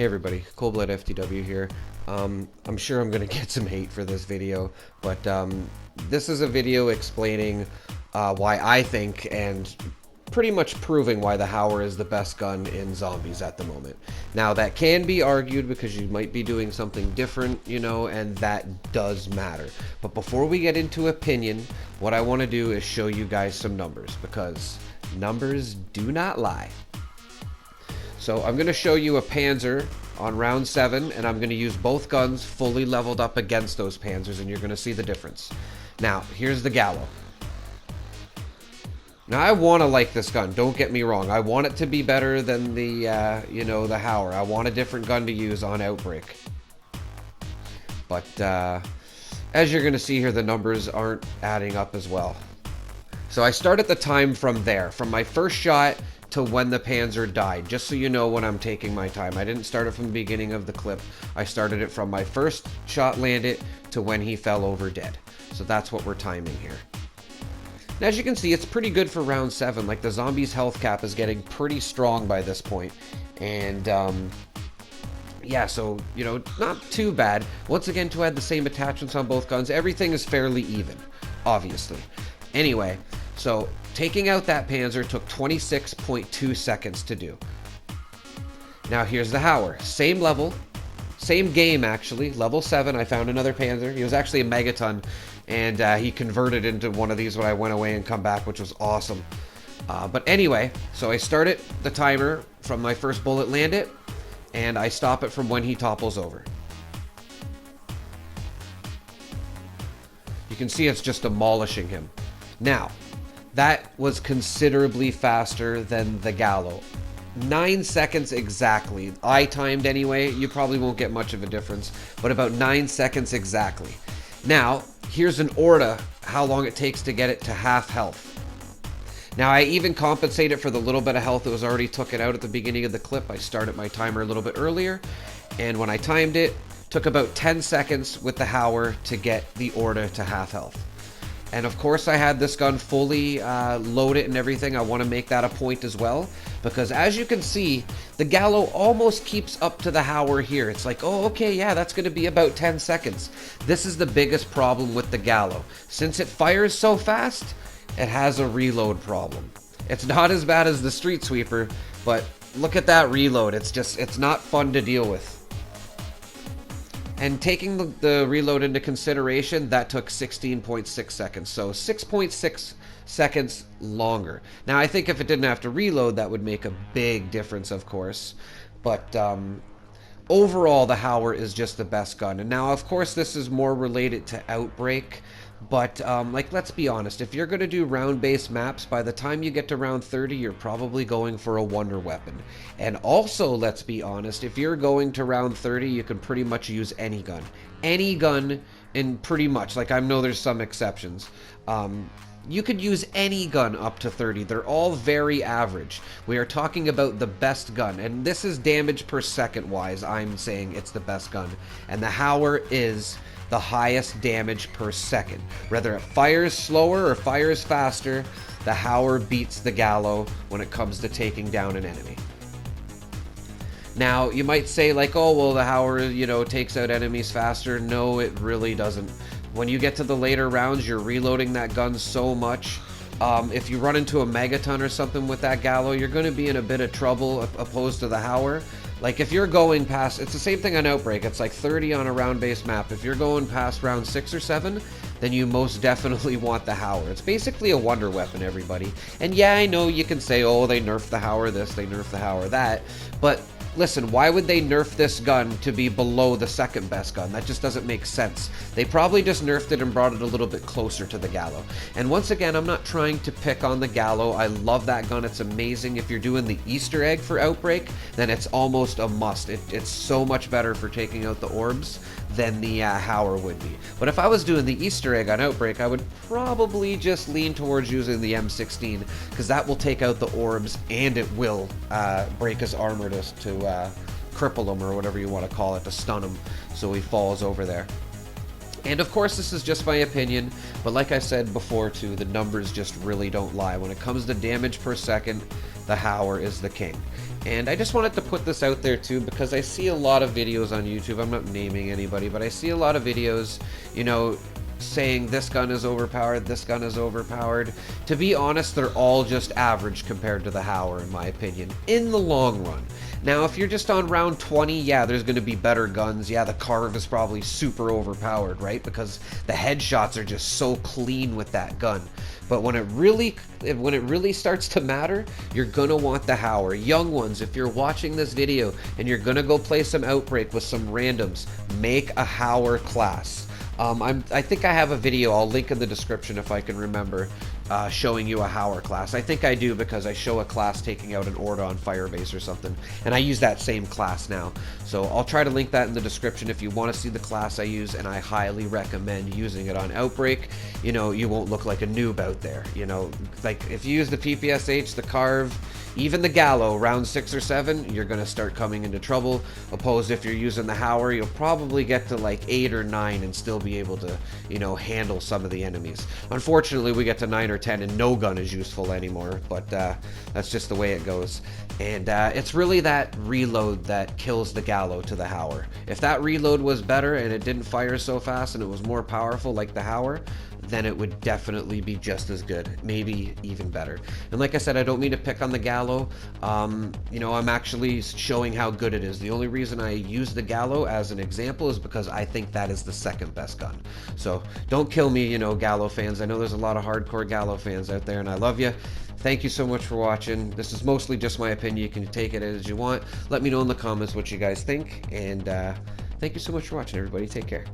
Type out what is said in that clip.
Hey everybody, Coldblood FTW here. I'm sure I'm gonna get some hate for this video, but this is a video explaining why I think and pretty much proving why the HAUER is the best gun in zombies at the moment. Now that can be argued because you might be doing something different, you know, and that does matter. But before we get into opinion, what I want to do is show you guys some numbers because numbers do not lie. So I'm going to show you a Panzer on round 7, and I'm going to use both guns fully leveled up against those Panzers, and you're going to see the difference. Now, here's the GALLO. Now, I want to like this gun, don't get me wrong. I want it to be better than the, you know, the HAUER. I want a different gun to use on Outbreak. But, as you're going to see here, the numbers aren't adding up as well. So I started the time from there, from my first shot to when the Panzer died, just so you know when I'm taking my time. I didn't start it from the beginning of the clip. I started it from my first shot landed to when he fell over dead. So that's what we're timing here. And as you can see, it's pretty good for round 7. Like, the zombie's health cap is getting pretty strong by this point. And, yeah, so, you know, not too bad. Once again, to add the same attachments on both guns, everything is fairly even, obviously. Anyway, so taking out that Panzer took 26.2 seconds to do. Now here's the HAUER. Same level, same game actually, level 7. I found another Panzer. He was actually a megaton, and he converted into one of these when I went away and come back, which was awesome. But anyway, so I started the timer from my first bullet landed, and I stop it from when he topples over. You can see it's just demolishing him. Now, that was considerably faster than the GALLO. 9 seconds exactly. I timed anyway. You probably won't get much of a difference, but about 9 seconds exactly. Now, here's an order how long it takes to get it to half health. Now, I even compensated for the little bit of health that was already taken out at the beginning of the clip. I started my timer a little bit earlier, and when I timed it, took about 10 seconds with the HAUER to get the order to half health. And of course I had this gun fully loaded and everything. I want to make that a point as well, because as you can see, the GALLO almost keeps up to the HAUER here. It's like, oh, okay, yeah, that's going to be about 10 seconds. This is the biggest problem with the GALLO. Since it fires so fast, it has a reload problem. It's not as bad as the Street Sweeper, but look at that reload. It's not fun to deal with. And taking the reload into consideration, that took 16.6 seconds. So 6.6 seconds longer. Now, I think if it didn't have to reload, that would make a big difference, of course. But overall, the HAUER is just the best gun. And now, of course, this is more related to Outbreak. But, like, let's be honest. If you're going to do round-based maps, by the time you get to round 30, you're probably going for a wonder weapon. And also, let's be honest, if you're going to round 30, you can pretty much use any gun. Any gun, and pretty much. Like, I know there's some exceptions. You could use any gun up to 30. They're all very average. We are talking about the best gun. And this is damage per second wise. I'm saying it's the best gun. And the HAUER is the highest damage per second. Whether it fires slower or fires faster, the HAUER beats the GALLO when it comes to taking down an enemy. Now, you might say like, oh, well, the HAUER, you know, takes out enemies faster. No, it really doesn't. When you get to the later rounds, you're reloading that gun so much. If you run into a megaton or something with that GALLO, you're going to be in a bit of trouble opposed to the HAUER. Like, if you're going past, it's the same thing on Outbreak. It's like 30 on a round-based map. If you're going past round 6 or 7, then you most definitely want the HAUER. It's basically a wonder weapon, everybody. And yeah, I know you can say, oh, they nerfed the HAUER this, they nerfed the HAUER that. But listen, why would they nerf this gun to be below the second best gun? That just doesn't make sense. They probably just nerfed it and brought it a little bit closer to the GALLO. And once again, I'm not trying to pick on the GALLO. I love that gun. It's amazing. If you're doing the Easter egg for Outbreak, then it's almost a must. It's so much better for taking out the orbs than the HAUER would be. But if I was doing the Easter egg on Outbreak, I would probably just lean towards using the M16, because that will take out the orbs and it will break his armor to cripple him, or whatever you want to call it, to stun him so he falls over there. And of course, this is just my opinion, but like I said before too, the numbers just really don't lie. When it comes to damage per second, the HAUER is the king. And I just wanted to put this out there too, because I see a lot of videos on YouTube, I'm not naming anybody, but I see a lot of videos, you know, saying this gun is overpowered, this gun is overpowered. To be honest, they're all just average compared to the HAUER, in my opinion, in the long run. Now, if you're just on round 20, yeah, there's going to be better guns. Yeah, the Carve is probably super overpowered, right? Because the headshots are just so clean with that gun. But when it really starts to matter, you're gonna want the HAUER. Young ones, if you're watching this video and you're gonna go play some Outbreak with some randoms, make a HAUER class. I think I have a video, I'll link in the description if I can remember, showing you a HAUER class. I think I do, because I show a class taking out an Orda on Firebase or something, and I use that same class now. So I'll try to link that in the description if you want to see the class I use, and I highly recommend using it on Outbreak. You know, you won't look like a noob out there. You know, like if you use the PPSH, the Carve, even the Gallo, round 6 or 7, you're going to start coming into trouble. Opposed if you're using the HAUER, you'll probably get to like 8 or 9 and still be able to, you know, handle some of the enemies. Unfortunately, we get to 9 or 10 and no gun is useful anymore, but that's just the way it goes. And it's really that reload that kills the Gallo to the HAUER. If that reload was better and it didn't fire so fast and it was more powerful like the HAUER, then it would definitely be just as good, maybe even better. And like I said, I don't mean to pick on the Gallo. You know, I'm actually showing how good it is. The only reason I use the Gallo as an example is because I think that is the second best gun. So don't kill me, you know, Gallo fans. I know there's a lot of hardcore Gallo fans out there, and I love you. Thank you so much for watching. This is mostly just my opinion. You can take it as you want. Let me know in the comments what you guys think, and thank you so much for watching, everybody. Take care.